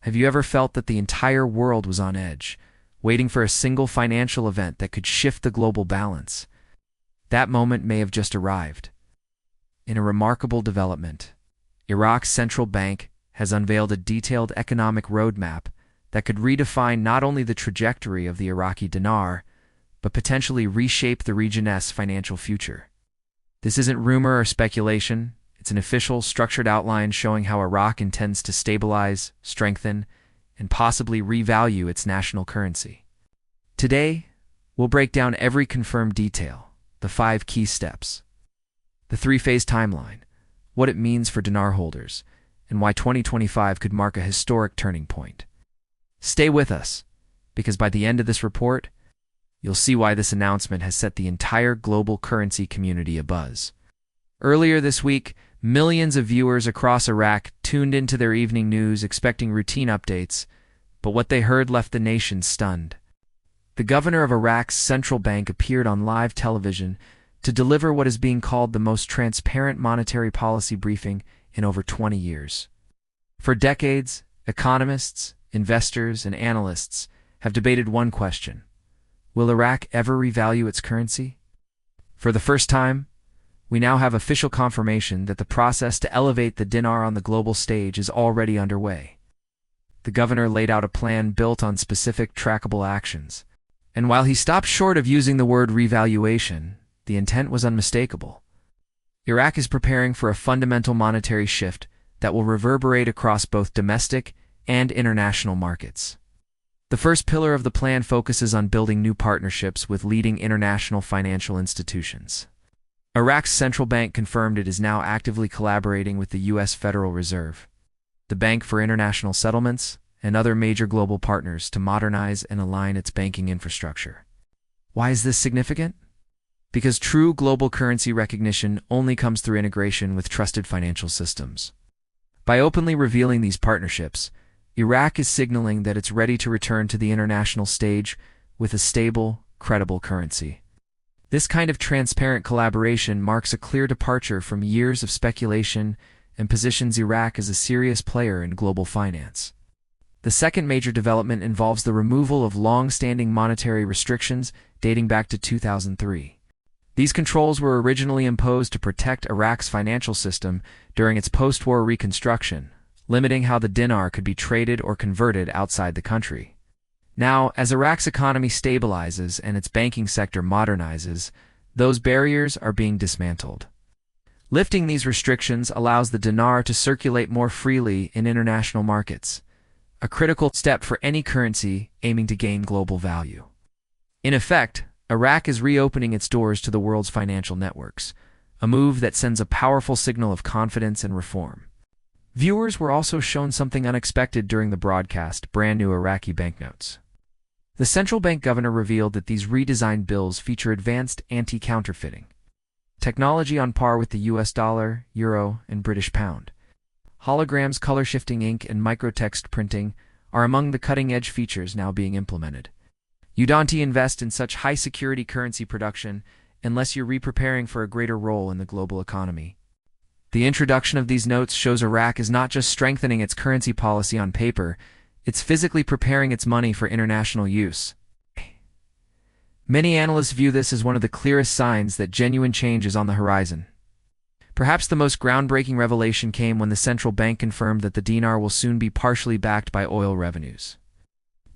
Have you ever felt that the entire world was on edge, waiting for a single financial event that could shift the global balance? That moment may have just arrived. In a remarkable development, Iraq's central bank has unveiled a detailed economic roadmap that could redefine not only the trajectory of the Iraqi dinar, but potentially reshape the region's financial future. This isn't rumor or speculation. It's an official, structured outline showing how Iraq intends to stabilize, strengthen, and possibly revalue its national currency. Today, we'll break down every confirmed detail, the 5 key steps, the 3-phase timeline, what it means for dinar holders, and why 2025 could mark a historic turning point. Stay with us, because by the end of this report, you'll see why this announcement has set the entire global currency community abuzz. Earlier this week, millions of viewers across Iraq tuned into their evening news expecting routine updates, but what they heard left the nation stunned. The governor of Iraq's central bank appeared on live television to deliver what is being called the most transparent monetary policy briefing in over 20 years. For decades, economists, investors, and analysts have debated one question: will Iraq ever revalue its currency? For the first time, we now have official confirmation that the process to elevate the dinar on the global stage is already underway. The governor laid out a plan built on specific trackable actions, and while he stopped short of using the word revaluation, the intent was unmistakable. Iraq is preparing for a fundamental monetary shift that will reverberate across both domestic and international markets. The first pillar of the plan focuses on building new partnerships with leading international financial institutions. Iraq's central bank confirmed it is now actively collaborating with the U.S. Federal Reserve, the Bank for International Settlements, and other major global partners to modernize and align its banking infrastructure. Why is this significant? Because true global currency recognition only comes through integration with trusted financial systems. By openly revealing these partnerships, Iraq is signaling that it's ready to return to the international stage with a stable, credible currency. This kind of transparent collaboration marks a clear departure from years of speculation and positions Iraq as a serious player in global finance. The second major development involves the removal of long-standing monetary restrictions dating back to 2003. These controls were originally imposed to protect Iraq's financial system during its post-war reconstruction, limiting how the dinar could be traded or converted outside the country. Now, as Iraq's economy stabilizes and its banking sector modernizes, those barriers are being dismantled. Lifting these restrictions allows the dinar to circulate more freely in international markets, a critical step for any currency aiming to gain global value. In effect, Iraq is reopening its doors to the world's financial networks, a move that sends a powerful signal of confidence and reform. Viewers were also shown something unexpected during the broadcast: brand new Iraqi banknotes. The central bank governor revealed that these redesigned bills feature advanced anti-counterfeiting technology on par with the US dollar, euro, and British pound. Holograms, color-shifting ink, and microtext printing are among the cutting-edge features now being implemented. You don't invest in such high-security currency production unless you're re-preparing for a greater role in the global economy. The introduction of these notes shows Iraq is not just strengthening its currency policy on paper, it's physically preparing its money for international use. Many analysts view this as one of the clearest signs that genuine change is on the horizon. Perhaps the most groundbreaking revelation came when the central bank confirmed that the dinar will soon be partially backed by oil revenues.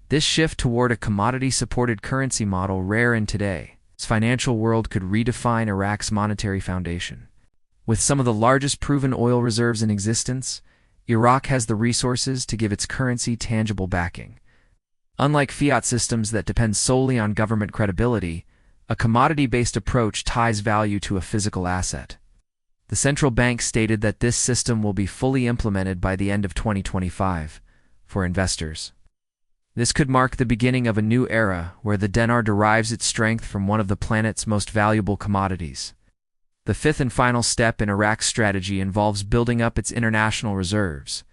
This shift toward a commodity-supported currency model, rare in today's financial world, could redefine Iraq's monetary foundation. With some of the largest proven oil reserves in existence, Iraq has the resources to give its currency tangible backing. Unlike fiat systems that depend solely on government credibility, a commodity-based approach ties value to a physical asset. The central bank stated that this system will be fully implemented by the end of 2025 for investors. This could mark the beginning of a new era where the dinar derives its strength from one of the planet's most valuable commodities. The fifth and final step in Iraq's strategy involves building up its international reserves.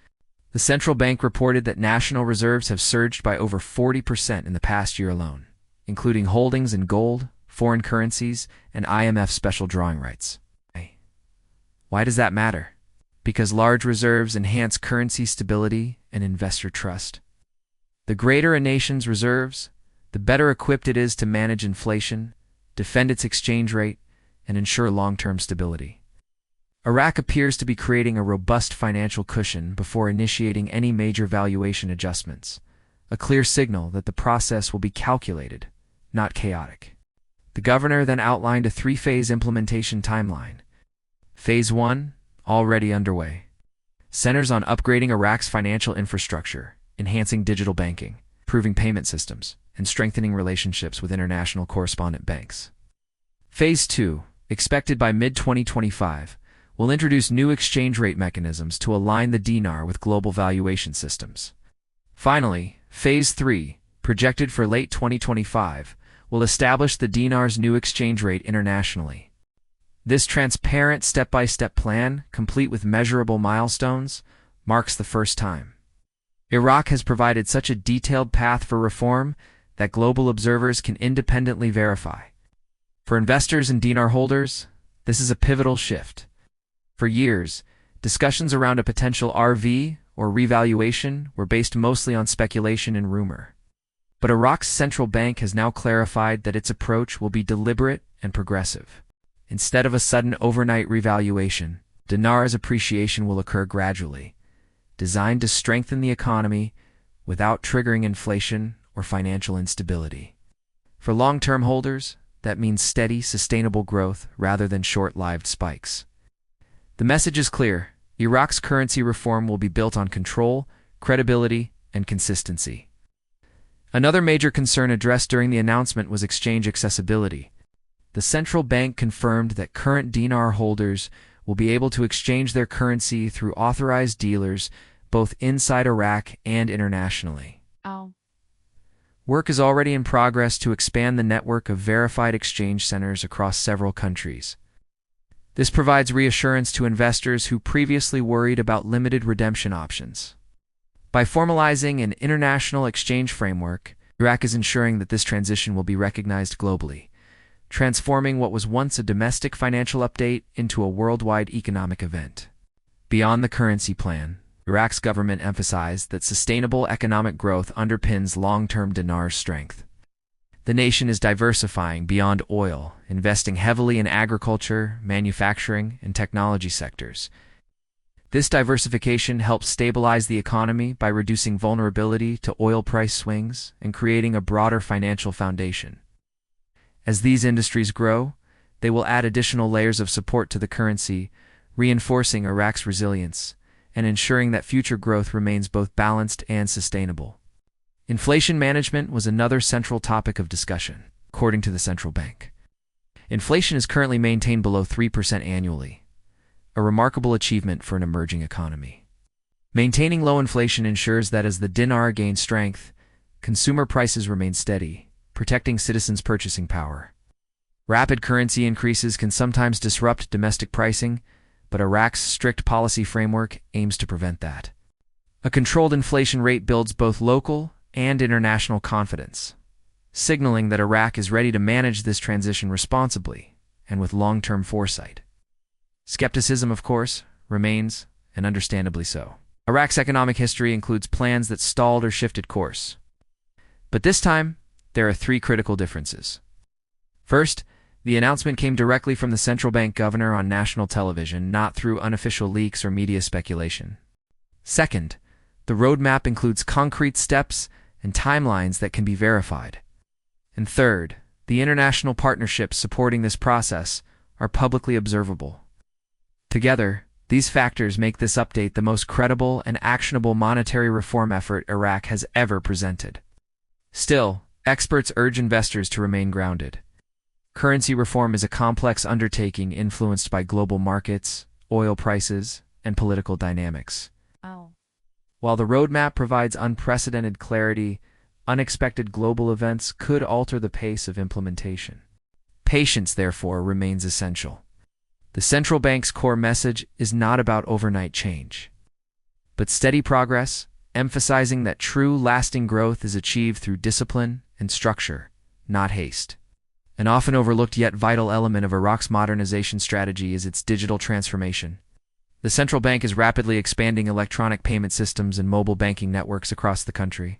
The central bank reported that national reserves have surged by over 40% in the past year alone, including holdings in gold, foreign currencies, and IMF special drawing rights. Why does that matter? because large reserves enhance currency stability and investor trust. The greater a nation's reserves, the better equipped it is to manage inflation, defend its exchange rate, and ensure long-term stability. Iraq appears to be creating a robust financial cushion before initiating any major valuation adjustments, a clear signal that the process will be calculated, not chaotic. The governor then outlined a three-phase implementation timeline. Phase 1, already underway, centers on upgrading Iraq's financial infrastructure, enhancing digital banking, improving payment systems, and strengthening relationships with international correspondent banks. Phase 2, expected by mid-2025, will introduce new exchange rate mechanisms to align the dinar with global valuation systems. Finally, Phase 3, projected for late 2025, will establish the dinar's new exchange rate internationally. This transparent step-by-step plan, complete with measurable milestones, marks the first time. Iraq has provided such a detailed path for reform that global observers can independently verify. For investors and dinar holders, this is a pivotal shift. For years, discussions around a potential RV or revaluation were based mostly on speculation and rumor. But Iraq's central bank has now clarified that its approach will be deliberate and progressive. Instead of a sudden overnight revaluation, dinar's appreciation will occur gradually, designed to strengthen the economy without triggering inflation or financial instability. For long-term holders, that means steady, sustainable growth rather than short-lived spikes. The message is clear: Iraq's currency reform will be built on control, credibility, and consistency. Another major concern addressed during the announcement was exchange accessibility. The central bank confirmed that current dinar holders will be able to exchange their currency through authorized dealers both inside Iraq and internationally. Work is already in progress to expand the network of verified exchange centers across several countries. This provides reassurance to investors who previously worried about limited redemption options. By formalizing an international exchange framework, Iraq is ensuring that this transition will be recognized globally, transforming what was once a domestic financial update into a worldwide economic event. Beyond the currency plan, Iraq's government emphasized that sustainable economic growth underpins long-term dinar's strength. The nation is diversifying beyond oil, investing heavily in agriculture, manufacturing, and technology sectors. This diversification helps stabilize the economy by reducing vulnerability to oil price swings and creating a broader financial foundation. As these industries grow, they will add additional layers of support to the currency, reinforcing Iraq's resilience and ensuring that future growth remains both balanced and sustainable. Inflation management was another central topic of discussion, according to the central bank. Inflation is currently maintained below 3% annually, a remarkable achievement for an emerging economy. Maintaining low inflation ensures that as the dinar gains strength, consumer prices remain steady, protecting citizens' purchasing power. Rapid currency increases can sometimes disrupt domestic pricing, but Iraq's strict policy framework aims to prevent that. A controlled inflation rate builds both local and international confidence, signaling that Iraq is ready to manage this transition responsibly and with long-term foresight. Skepticism, of course, remains, and understandably so. Iraq's economic history includes plans that stalled or shifted course. But this time, there are three critical differences. First, the announcement came directly from the central bank governor on national television, not through unofficial leaks or media speculation. Second, the roadmap includes concrete steps and timelines that can be verified. And third, the international partnerships supporting this process are publicly observable. Together, these factors make this update the most credible and actionable monetary reform effort Iraq has ever presented. Still, experts urge investors to remain grounded. Currency reform is a complex undertaking influenced by global markets, oil prices, and political dynamics. While the roadmap provides unprecedented clarity, unexpected global events could alter the pace of implementation. Patience, therefore, remains essential. The central bank's core message is not about overnight change, but steady progress, emphasizing that true, lasting growth is achieved through discipline and structure, not haste. An often overlooked yet vital element of Iraq's modernization strategy is its digital transformation. The central bank is rapidly expanding electronic payment systems and mobile banking networks across the country.